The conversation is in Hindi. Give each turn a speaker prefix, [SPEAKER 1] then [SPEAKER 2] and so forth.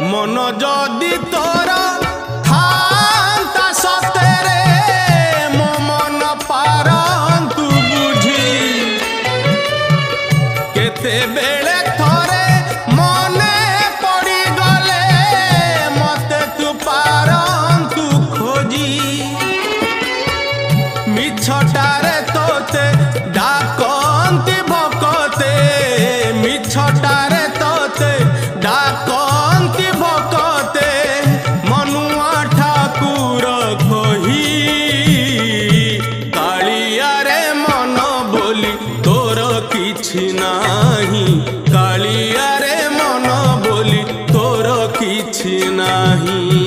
[SPEAKER 1] मन जदि तोर थांता सतेरे मो मन पारंतु बुझी केते बेले थोरे मने पड़ी गले मते तू पारंतु खोजी मिछटारे तोते डाकंती भकते मिछटारे तोते डाकंती भकते मनुआ ठाकुर कही कालिया रे मन बोली तोर किछि नाही कालिया रे मन बोली तोर किछि नाही।